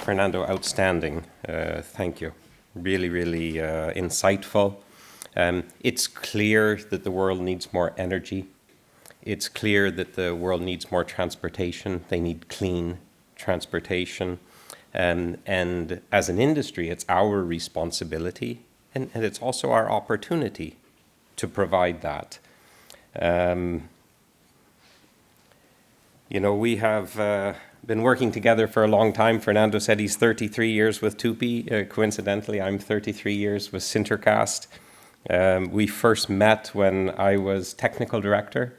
Fernando, outstanding. Thank you. Really, really insightful. It's clear that the world needs more energy. It's clear that the world needs more transportation. They need clean transportation. And as an industry, it's our responsibility and it's also our opportunity to provide that. We have been working together for a long time. Fernando said he's 33 years with TUPE. Coincidentally, I'm 33 years with SinterCast. We first met when I was technical director.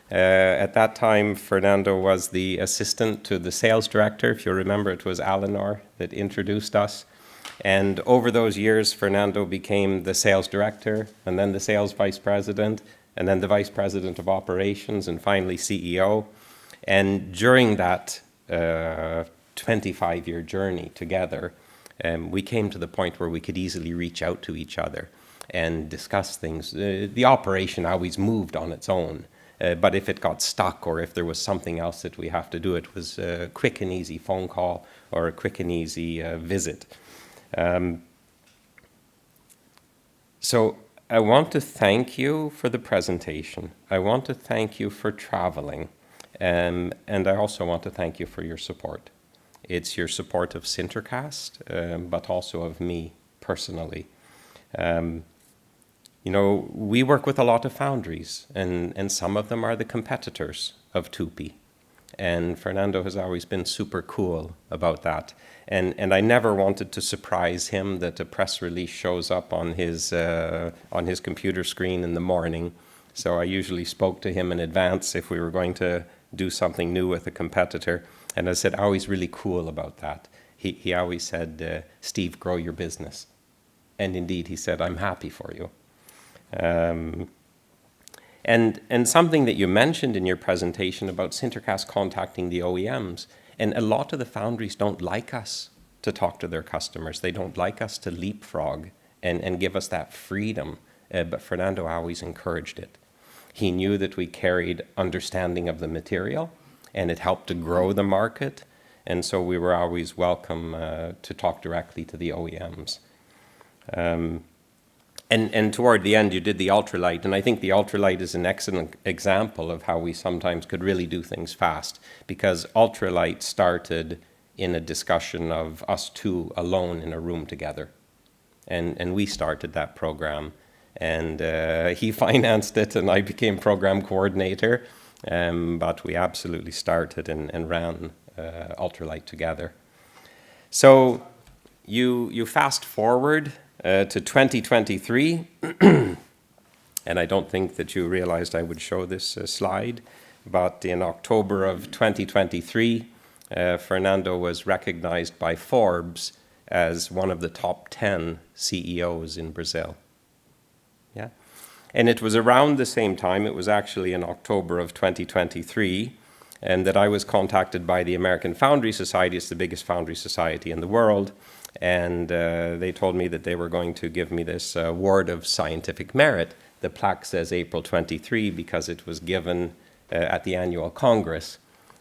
At that time, Fernando was the assistant to the sales director. If you remember, it was Eleanor that introduced us. And over those years, Fernando became the sales director, and then the sales vice president, and then the vice president of operations, and finally CEO. And during that 25-year journey together, we came to the point where we could easily reach out to each other and discuss things. The operation always moved on its own, but if it got stuck or if there was something else that we have to do, it was a quick and easy phone call or a quick and easy visit. So I want to thank you for the presentation. I want to thank you for traveling. And I also want to thank you for your support. It's your support of SinterCast, but also of me personally. We work with a lot of foundries, and some of them are the competitors of TUPE. And Fernando has always been super cool about that. And I never wanted to surprise him that a press release shows up on his computer screen in the morning. So I usually spoke to him in advance if we were going to do something new with a competitor. And I said, oh, he's really cool about that. He always said, Steve, grow your business. And indeed, he said, I'm happy for you. And something that you mentioned in your presentation about SinterCast contacting the OEMs. And a lot of the foundries don't like us to talk to their customers. They don't like us to leapfrog and give us that freedom. But Fernando always encouraged it. He knew that we carried understanding of the material, and it helped to grow the market. And so we were always welcome to talk directly to the OEMs. And toward the end, you did the ultralight. And I think the ultralight is an excellent example of how we sometimes could really do things fast. Because ultralight started in a discussion of us two alone in a room together. And we started that program. And he financed it, and I became program coordinator. But we absolutely started and ran ultralight together. So you fast forward to 2023, and I don't think that you realized I would show this slide, but in October of 2023, Fernando was recognized by Forbes as one of the top 10 CEOs in Brazil. Yeah, and it was around the same time, it was actually in October of 2023, and that I was contacted by the American Foundry Society. It's the biggest foundry society in the world. And they told me that they were going to give me this award of scientific merit. The plaque says April 23 because it was given at the annual Congress.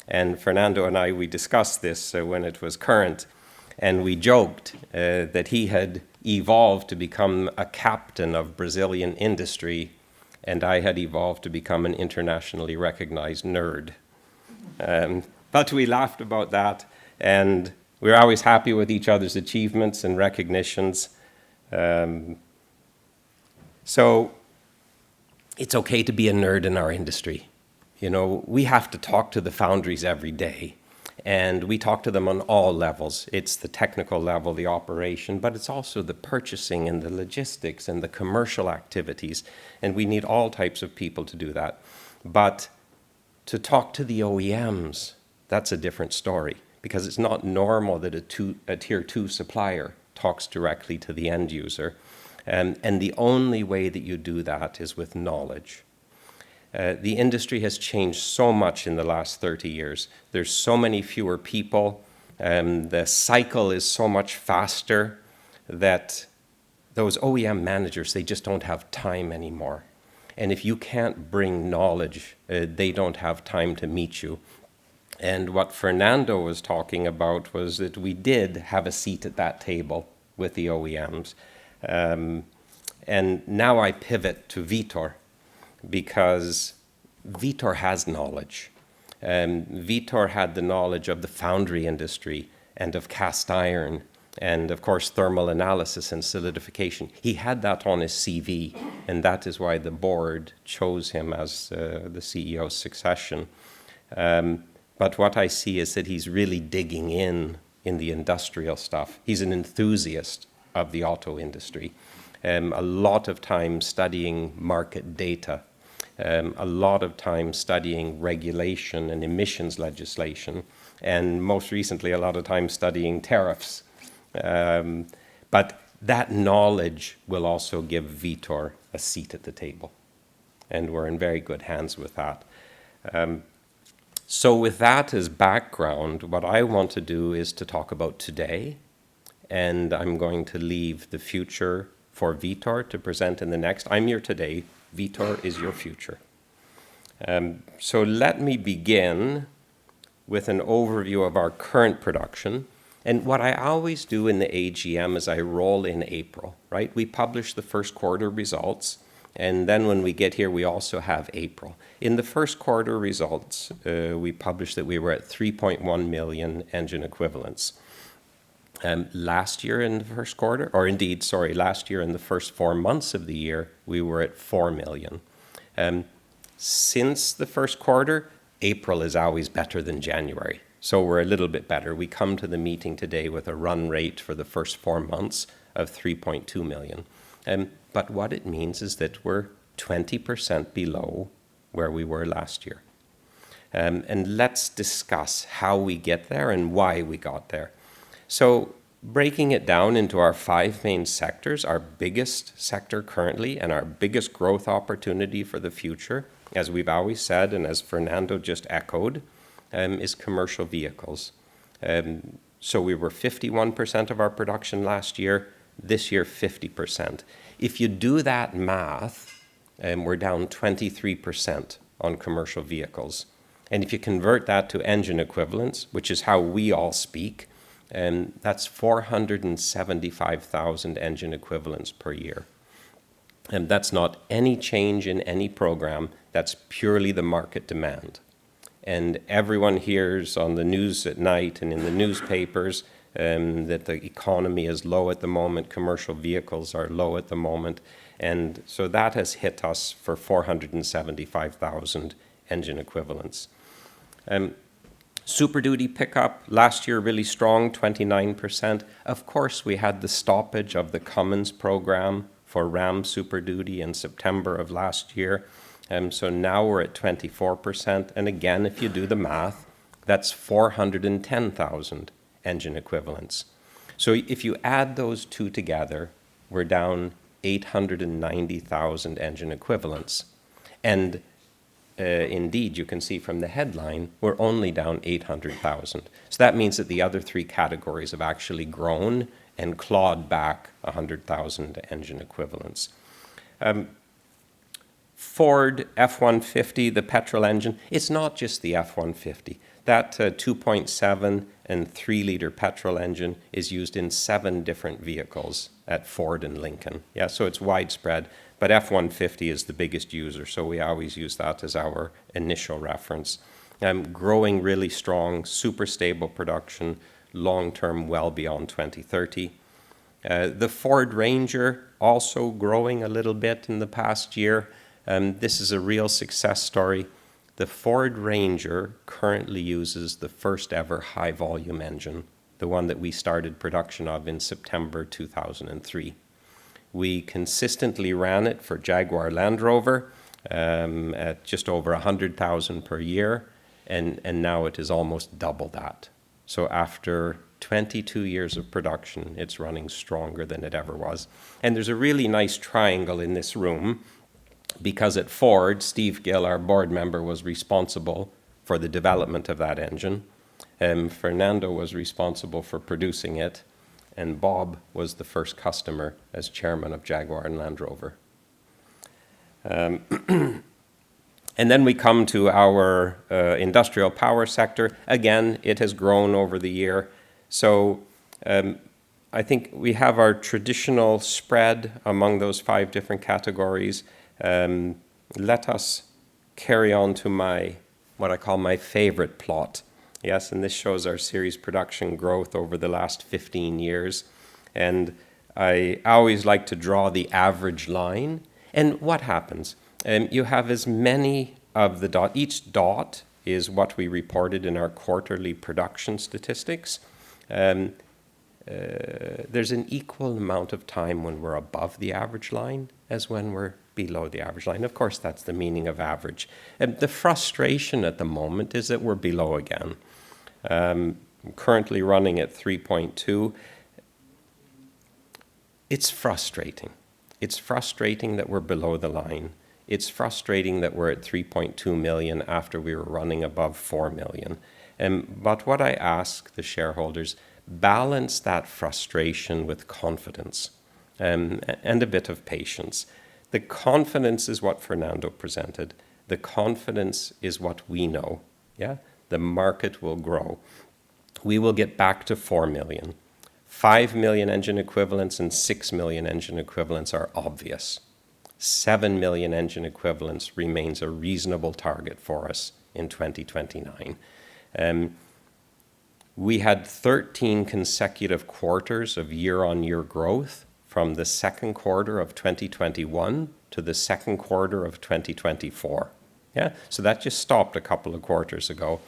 And Fernando and I, we discussed this when it was current. And we joked that he had evolved to become a captain of Brazilian industry, and I had evolved to become an internationally recognized nerd. But we laughed about that, and we were always happy with each other's achievements and recognitions. So it's okay to be a nerd in our industry. We have to talk to the foundries every day, and we talk to them on all levels. It's the technical level, the operation, but it's also the purchasing and the logistics and the commercial activities, and we need all types of people to do that. But to talk to the OEMs, that's a different story. Because it's not normal that a tier 2 supplier talks directly to the end user. And the only way that you do that is with knowledge. The industry has changed so much in the last 30 years. There's so many fewer people. The cycle is so much faster that those OEM managers, they just don't have time anymore. And if you can't bring knowledge, they don't have time to meet you. And what Fernando was talking about was that we did have a seat at that table with the OEMs. And now I pivot to Vitor, because Vitor has knowledge. Vitor had the knowledge of the foundry industry and of cast iron and, of course, thermal analysis and solidification. He had that on his CV, and that is why the board chose him as the CEO's succession. But what I see is that he's really digging in the industrial stuff. He's an enthusiast of the auto industry. A lot of time studying market data, a lot of time studying regulation and emissions legislation, and most recently a lot of time studying tariffs. But that knowledge will also give Vitor a seat at the table, and we're in very good hands with that. So with that as background, what I want to do is to talk about today, and I'm going to leave the future for Vitor to present in the next. I'm here today. Vitor is your future. So let me begin with an overview of our current production. And what I always do in the AGM is I roll in April, right? We publish the first quarter results, and then when we get here, we also have April. In the first quarter results, we published that we were at 3.1 million engine equivalents. Last year in the first quarter, or indeed, sorry, last year in the first 4 months of the year, we were at 4 million. Since the first quarter, April is always better than January. So we're a little bit better. We come to the meeting today with a run rate for the first 4 months of 3.2 million. But what it means is that we're 20% below where we were last year. And let's discuss how we get there and why we got there. So breaking it down into our 5 main sectors, our biggest sector currently and our biggest growth opportunity for the future, as we've always said and as Fernando just echoed, is commercial vehicles. So we were 51% of our production last year, this year 50%. If you do that math, we're down 23% on commercial vehicles. And if you convert that to engine equivalents, which is how we all speak, that's 475,000 engine equivalents per year. And that's not any change in any program, that's purely the market demand. And everyone hears on the news at night and in the newspapers that the economy is low at the moment, commercial vehicles are low at the moment, and so that has hit us for 475,000 engine equivalents. Super Duty pickup, last year really strong, 29%. Of course, we had the stoppage of the Cummins program for Ram Super Duty in September of last year. So now we're at 24%. And again, if you do the math, that's 410,000 engine equivalents. So if you add those two together, we're down 890,000 engine equivalents. And indeed, you can see from the headline, we're only down 800,000. So that means that the other 3 categories have actually grown and clawed back 100,000 engine equivalents. Ford F-150, the petrol engine, it's not just the F-150. That 2.7 and 3-liter petrol engine is used in 7 different vehicles at Ford and Lincoln. Yeah, so it's widespread, but F-150 is the biggest user, so we always use that as our initial reference. Growing really strong, super stable production, long-term well beyond 2030. The Ford Ranger also growing a little bit in the past year. This is a real success story. The Ford Ranger currently uses the first ever high volume engine, the one that we started production of in September 2003. We consistently ran it for Jaguar Land Rover at just over 100,000 per year, and now it is almost double that. So after 22 years of production, it's running stronger than it ever was. And there's a really nice triangle in this room, because at Ford, Steve Gill, our board member, was responsible for the development of that engine. Fernando was responsible for producing it, and Bob was the first customer as chairman of Jaguar and Land Rover. And then we come to our industrial power sector. Again, it has grown over the year. So I think we have our traditional spread among those 5 different categories. Let us carry on to what I call my favorite plot. Yes, and this shows our series production growth over the last 15 years. And I always like to draw the average line. And what happens? You have as many of the dots. Each dot is what we reported in our quarterly production statistics. There's an equal amount of time when we're above the average line as when we're below the average line. Of course, that's the meaning of average. The frustration at the moment is that we're below again. I'm currently running at 3.2. It's frustrating. It's frustrating that we're below the line. It's frustrating that we're at 3.2 million after we were running above 4 million. But what I ask the shareholders, balance that frustration with confidence and a bit of patience. The confidence is what Fernando presented. The confidence is what we know. Yeah, the market will grow. We will get back to 4 million. 5 million engine equivalents and 6 million engine equivalents are obvious. 7 million engine equivalents remains a reasonable target for us in 2029. We had 13 consecutive quarters of year-on-year growth from the second quarter of 2021 to the second quarter of 2024. Yeah, so that just stopped a couple of quarters ago.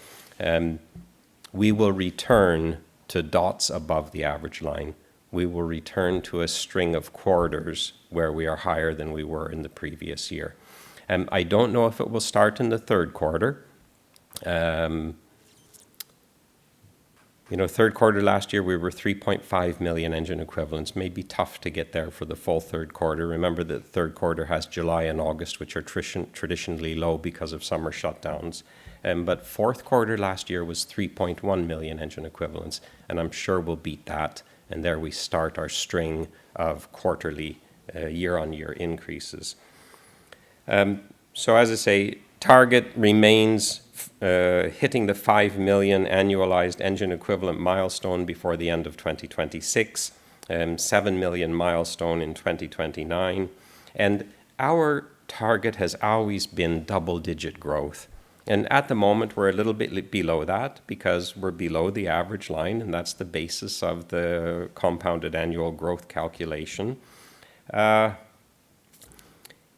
We will return to dots above the average line. We will return to a string of quarters where we are higher than we were in the previous year. I don't know if it will start in the third quarter. Third quarter last year, we were 3.5 million engine equivalents. Maybe tough to get there for the full third quarter. Remember that the third quarter has July and August, which are traditionally low because of summer shutdowns. But fourth quarter last year was 3.1 million engine equivalents, and I'm sure we'll beat that. And there we start our string of quarterly year-on-year increases. So as I say, target remains hitting the 5 million annualized engine equivalent milestone before the end of 2026, 7 million milestone in 2029. And our target has always been double-digit growth. And at the moment, we're a little bit below that because we're below the average line, and that's the basis of the compounded annual growth calculation.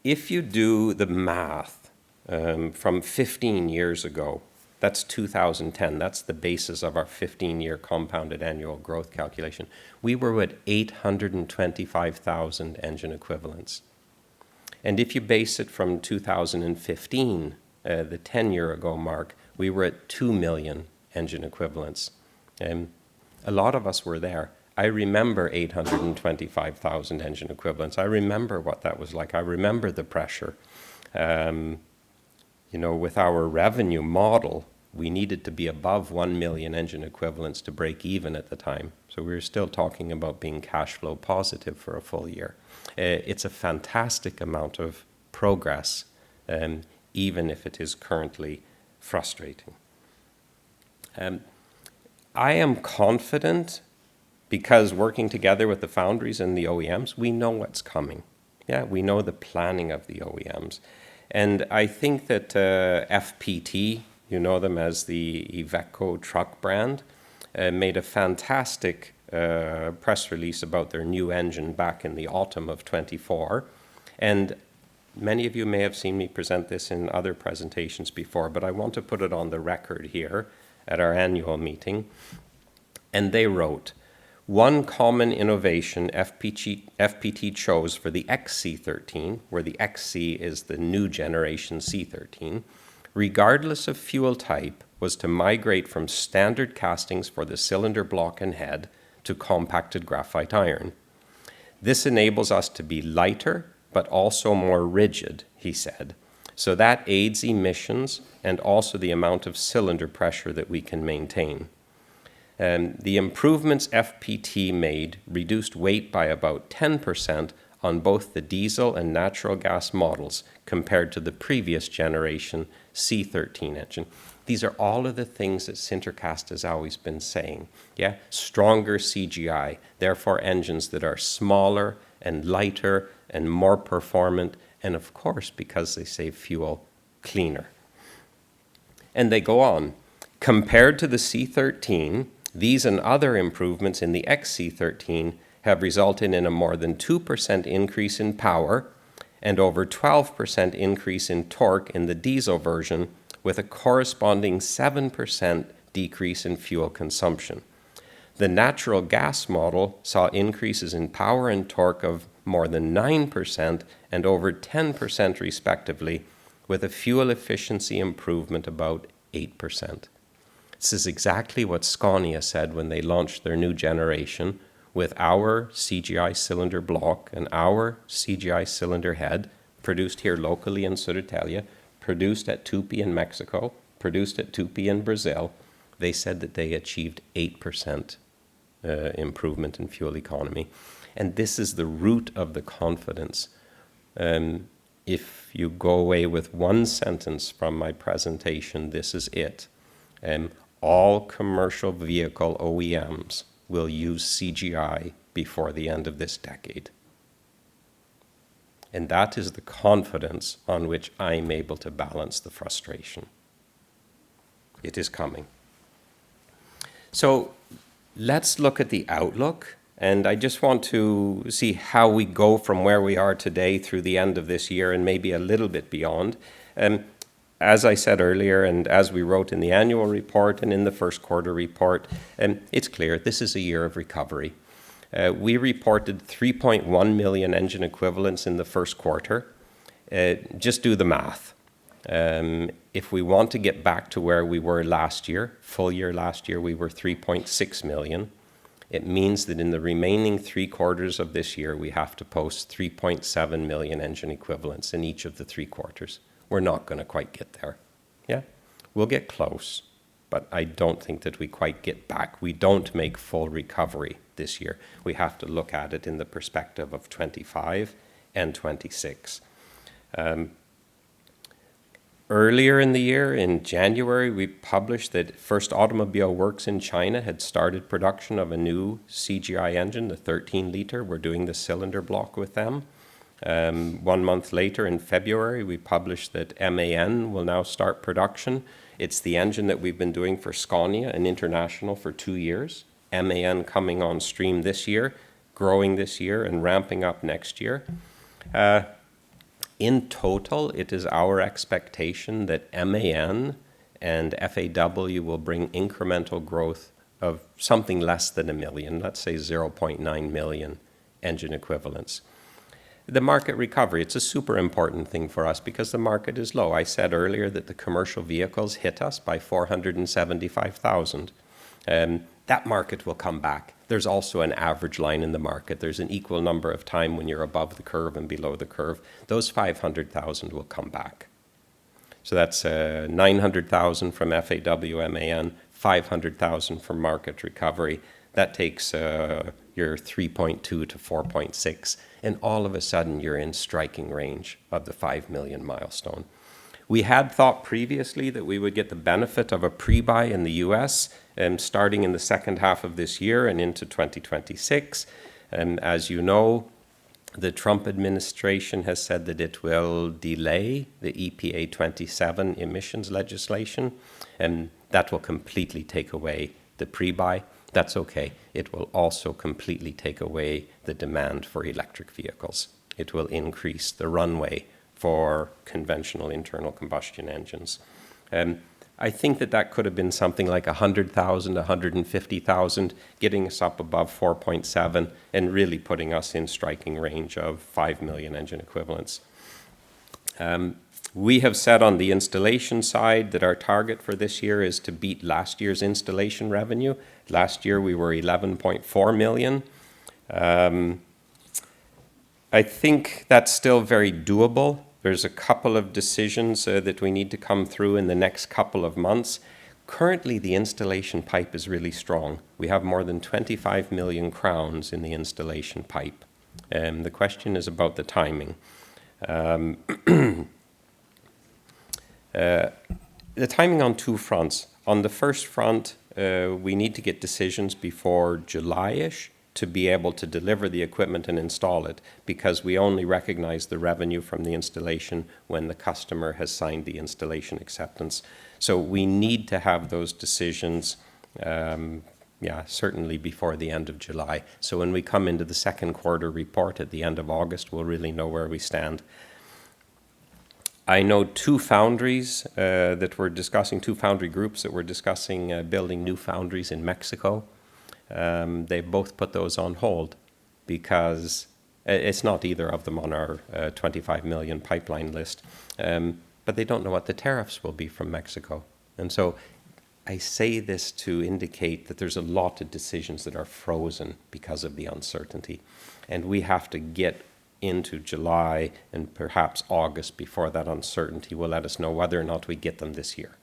If you do the math from 15 years ago, that's 2010. That's the basis of our 15-year compounded annual growth calculation. We were at 825,000 engine equivalents. And if you base it from 2015, the 10-year ago mark, we were at 2 million engine equivalents. A lot of us were there. I remember 825,000 engine equivalents. I remember what that was like. I remember the pressure. With our revenue model, we needed to be above 1 million engine equivalents to break even at the time. So we were still talking about being cash flow positive for a full year. It's a fantastic amount of progress, even if it is currently frustrating. I am confident because working together with the foundries and the OEMs, we know what's coming. Yeah, we know the planning of the OEMs. And I think that FPT, you know them as the Iveco truck brand, made a fantastic press release about their new engine back in the autumn of 24. And many of you may have seen me present this in other presentations before, but I want to put it on the record here at our annual meeting. And they wrote, one common innovation FPT chose for the XC13, where the XC is the new generation C13, regardless of fuel type, was to migrate from standard castings for the cylinder block and head to compacted graphite iron. This enables us to be lighter, but also more rigid, he said. So that aids emissions and also the amount of cylinder pressure that we can maintain. The improvements FPT made reduced weight by about 10% on both the diesel and natural gas models compared to the previous generation C13 engine. These are all of the things that SinterCast has always been saying. Yeah, stronger CGI, therefore engines that are smaller and lighter and more performant, and of course, because they save fuel, cleaner. And they go on. Compared to the C13, these and other improvements in the XC13 have resulted in a more than 2% increase in power and over 12% increase in torque in the diesel version, with a corresponding 7% decrease in fuel consumption. The natural gas model saw increases in power and torque of more than 9% and over 10% respectively, with a fuel efficiency improvement about 8%. This is exactly what Scania said when they launched their new generation, with our CGI cylinder block and our CGI cylinder head, produced here locally in Södertälje, produced at Tupi in Mexico, produced at Tupi in Brazil. They said that they achieved 8% improvement in fuel economy. And this is the root of the confidence. If you go away with one sentence from my presentation, this is it. All commercial vehicle OEMs will use CGI before the end of this decade. And that is the confidence on which I'm able to balance the frustration. It is coming. So let's look at the outlook. And I just want to see how we go from where we are today through the end of this year and maybe a little bit beyond. As I said earlier, and as we wrote in the annual report and in the first quarter report, it's clear this is a year of recovery. We reported 3.1 million engine equivalents in the first quarter. Just do the math. If we want to get back to where we were last year, full year last year, we were 3.6 million. It means that in the remaining 3 quarters of this year, we have to post 3.7 million engine equivalents in each of the 3 quarters. We're not going to quite get there. Yeah, we'll get close, but I don't think that we quite get back. We don't make full recovery this year. We have to look at it in the perspective of 25 and 26. Earlier in the year, in January, we published that First Automobile Works in China had started production of a new CGI engine, the 13-liter. We're doing the cylinder block with them. 1 month later, in February, we published that MAN will now start production. It's the engine that we've been doing for Scania and International for 2 years. MAN coming on stream this year, growing this year, and ramping up next year. In total, it is our expectation that MAN and FAW will bring incremental growth of something less than 1 million, let's say 0.9 million engine equivalents. The market recovery, it's a super important thing for us because the market is low. I said earlier that the commercial vehicles hit us by 475,000. That market will come back. There's also an average line in the market. There's an equal number of time when you're above the curve and below the curve. Those 500,000 will come back. So that's 900,000 from FAW MAN, 500,000 from market recovery. That takes your 3.2 to 4.6, and all of a sudden you're in striking range of the 5 million milestone. We had thought previously that we would get the benefit of a pre-buy in the US starting in the second half of this year and into 2026. As you know, the Trump administration has said that it will delay the EPA 27 emissions legislation, and that will completely take away the pre-buy. That's okay. It will also completely take away the demand for electric vehicles. It will increase the runway for conventional internal combustion engines. I think that could have been something like 100,000, 150,000, getting us up above 4.7 and really putting us in striking range of 5 million engine equivalents. We have said on the installation side that our target for this year is to beat last year's installation revenue. Last year we were 11.4 million. I think that's still very doable. There's a couple of decisions that we need to come through in the next couple of months. Currently, the installation pipe is really strong. We have more than 25 million crowns in the installation pipe. The question is about the timing. The timing on two fronts. On the first front, we need to get decisions before July-ish to be able to deliver the equipment and install it, because we only recognize the revenue from the installation when the customer has signed the installation acceptance. So we need to have those decisions, certainly before the end of July. So when we come into the second quarter report at the end of August, we'll really know where we stand. I know two foundries that we're discussing, two foundry groups that we're discussing building new foundries in Mexico. They both put those on hold because it's not either of them on our 25 million pipeline list, but they don't know what the tariffs will be from Mexico. And so I say this to indicate that there's a lot of decisions that are frozen because of the uncertainty. And we have to get into July and perhaps August before that uncertainty will let us know whether or not we get them this year.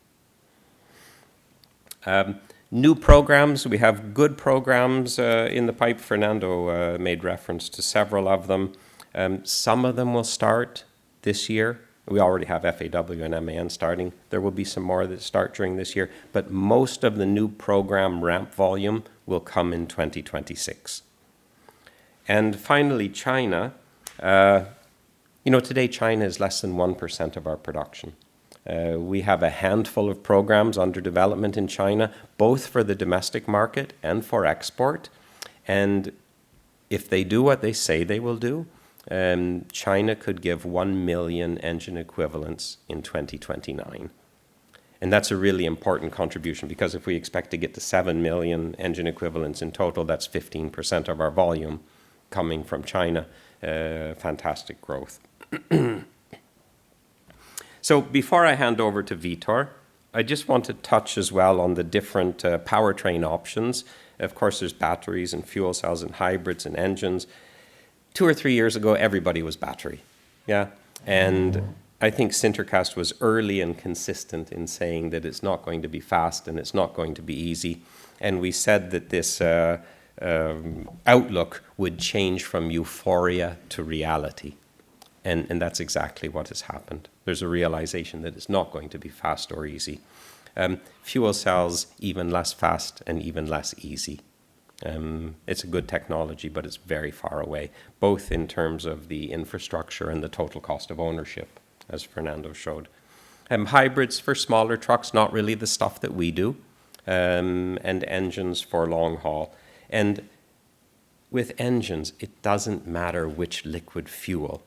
New programs, we have good programs in the pipe. Fernando made reference to several of them. Some of them will start this year. We already have FAW and MAN starting. There will be some more that start during this year, but most of the new program ramp volume will come in 2026. And finally, China. Today China is less than 1% of our production. We have a handful of programs under development in China, both for the domestic market and for export. And if they do what they say they will do, China could give 1 million engine equivalents in 2029. And that's a really important contribution, because if we expect to get to 7 million engine equivalents in total, that's 15% of our volume coming from China. Fantastic growth. So before I hand over to Vitor, I just want to touch as well on the different powertrain options. Of course, there's batteries and fuel cells and hybrids and engines. 2 or 3 years ago, everybody was battery. Yeah. And I think SinterCast was early and consistent in saying that it's not going to be fast and it's not going to be easy. And we said that this outlook would change from euphoria to reality. And that's exactly what has happened. There's a realization that it's not going to be fast or easy. Fuel cells, even less fast and even less easy. It's a good technology, but it's very far away, both in terms of the infrastructure and the total cost of ownership, as Fernando showed. Hybrids for smaller trucks, not really the stuff that we do, and engines for long haul. And with engines, it doesn't matter which liquid fuel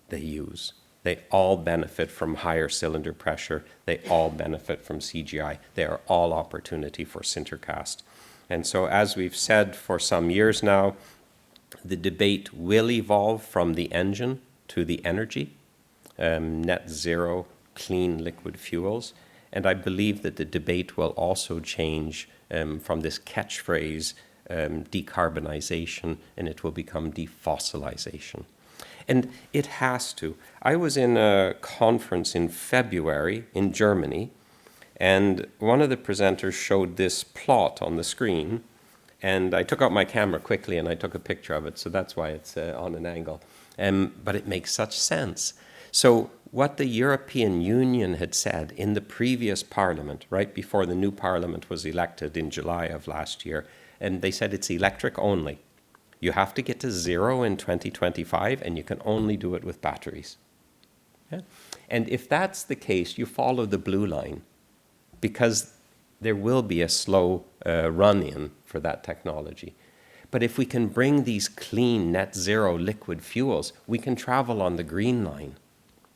they use. They all benefit from higher cylinder pressure. They all benefit from CGI. They are all opportunity for SinterCast. And so, as we've said for some years now, the debate will evolve from the engine to the energy, net zero, clean liquid fuels. And I believe that the debate will also change from this catchphrase, decarbonization, and it will become defossilization. And it has to. I was in a conference in February in Germany, and one of the presenters showed this plot on the screen, and I took out my camera quickly and I took a picture of it, so that's why it's on an angle. But it makes such sense. So what the European Union had said in the previous parliament, right before the new parliament was elected in July of last year, and they said it's electric only. You have to get to zero in 2025, and you can only do it with batteries. Yeah? And if that's the case, you follow the blue line, because there will be a slow run-in for that technology. But if we can bring these clean net zero liquid fuels, we can travel on the green line.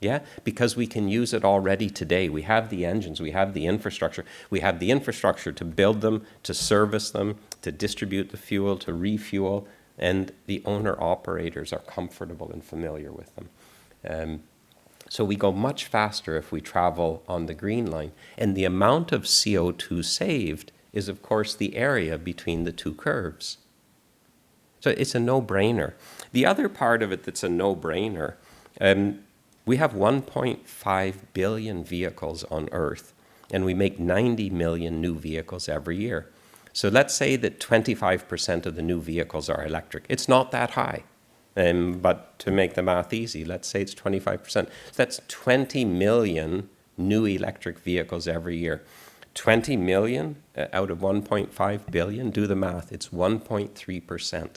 Yeah, because we can use it already today. We have the engines, we have the infrastructure. We have the infrastructure to build them, to service them, to distribute the fuel, to refuel, and the owner-operators are comfortable and familiar with them. So we go much faster if we travel on the green line. And the amount of CO2 saved is, of course, the area between the two curves. So it's a no-brainer. The other part of it that's a no-brainer, we have 1.5 billion vehicles on Earth, and we make 90 million new vehicles every year. So let's say that 25% of the new vehicles are electric. It's not that high. But to make the math easy, let's say it's 25%. That's 20 million new electric vehicles every year. 20 million out of 1.5 billion, do the math, it's 1.3%.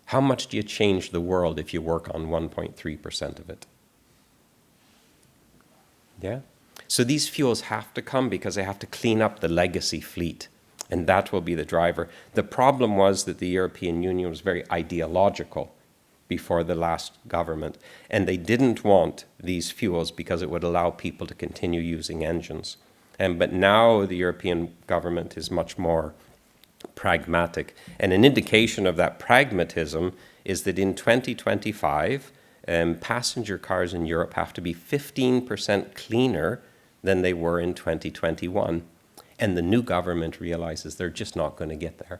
How much do you change the world if you work on 1.3% of it? Yeah? So these fuels have to come because they have to clean up the legacy fleet, and that will be the driver. The problem was that the European Union was very ideological before the last government, and they didn't want these fuels because it would allow people to continue using engines. But now the European government is much more pragmatic. And an indication of that pragmatism is that in 2025, passenger cars in Europe have to be 15% cleaner than they were in 2021. And the new government realizes they're just not going to get there.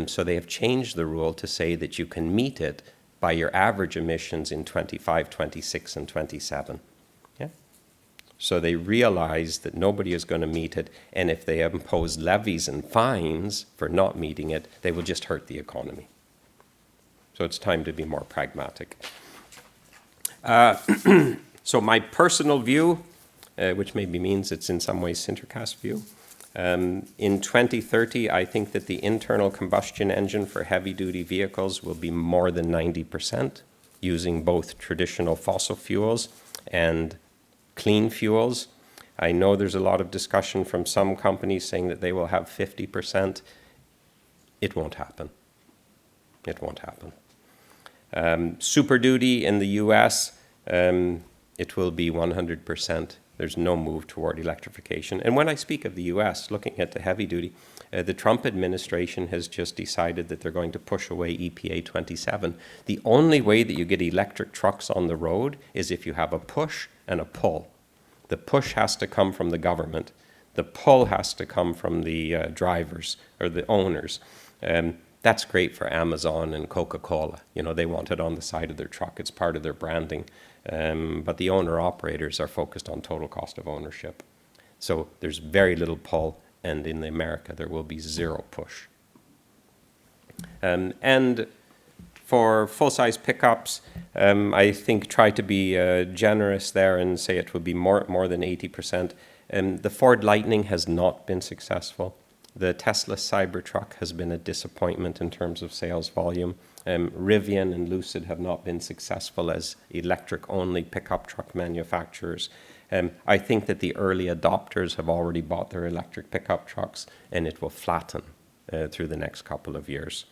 So they have changed the rule to say that you can meet it by your average emissions in 25, 26, and 27. So they realize that nobody is going to meet it, and if they impose levies and fines for not meeting it, they will just hurt the economy. So it's time to be more pragmatic. So my personal view, which maybe means it's in some ways SinterCast view, in 2030, I think that the internal combustion engine for heavy-duty vehicles will be more than 90%, using both traditional fossil fuels and clean fuels. I know there's a lot of discussion from some companies saying that they will have 50%. It won't happen. It won't happen. Super Duty in the US, it will be 100%. There's no move toward electrification. And when I speak of the US, looking at the heavy duty, the Trump administration has just decided that they're going to push away EPA 27. The only way that you get electric trucks on the road is if you have a push and a pull. The push has to come from the government. The pull has to come from the drivers or the owners. That's great for Amazon and Coca-Cola. You know, they want it on the side of their truck. It's part of their branding. But the owner-operators are focused on total cost of ownership. So there's very little pull, and in America there will be zero push. And for full-size pickups, I think try to be generous there and say it will be more than 80%. The Ford Lightning has not been successful. The Tesla Cybertruck has been a disappointment in terms of sales volume. Rivian and Lucid have not been successful as electric-only pickup truck manufacturers. I think that the early adopters have already bought their electric pickup trucks, and it will flatten through the next couple of years.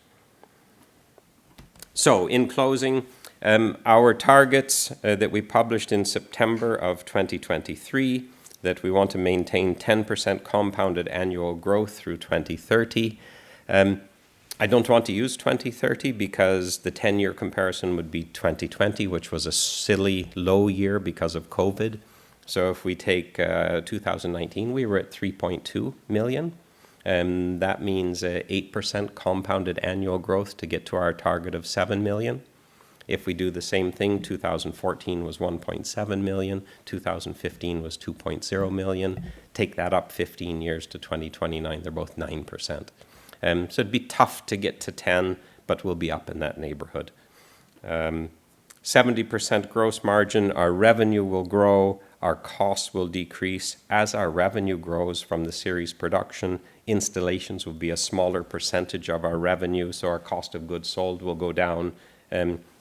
So, in closing, our targets that we published in September of 2023, that we want to maintain 10% compounded annual growth through 2030. I don't want to use 2030 because the 10-year comparison would be 2020, which was a silly low year because of COVID. So if we take 2019, we were at 3.2 million. That means 8% compounded annual growth to get to our target of 7 million. If we do the same thing, 2014 was 1.7 million, 2015 was 2.0 million. Take that up 15 years to 2029, they're both 9%. So it'd be tough to get to 10, but we'll be up in that neighborhood. 70% gross margin, our revenue will grow, our costs will decrease. As our revenue grows from the series production, installations will be a smaller percentage of our revenue, so our cost of goods sold will go down.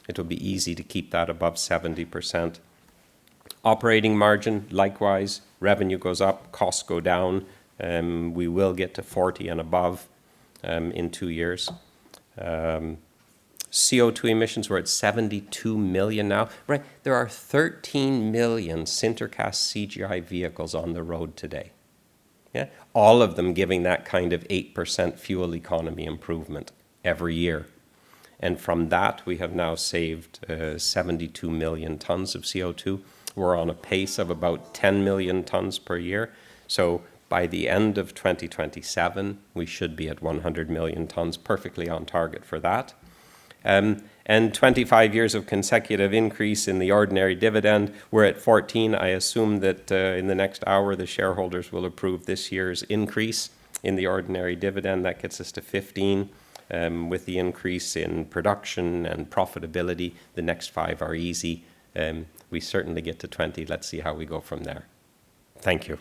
It will be easy to keep that above 70%. Operating margin, likewise, revenue goes up, costs go down. We will get to 40 and above in 2 years. CO2 emissions, we're at 72 million now. Right, there are 13 million SinterCast CGI vehicles on the road today. Yeah, all of them giving that kind of 8% fuel economy improvement every year. And from that, we have now saved 72 million tons of CO2. We're on a pace of about 10 million tons per year. So by the end of 2027, we should be at 100 million tons, perfectly on target for that. And 25 years of consecutive increase in the ordinary dividend. We're at 14. I assume that in the next hour, the shareholders will approve this year's increase in the ordinary dividend. That gets us to 15. with the increase in production and profitability. The next 5 are easy. We certainly get to 20. Let's see how we go from there. Thank you.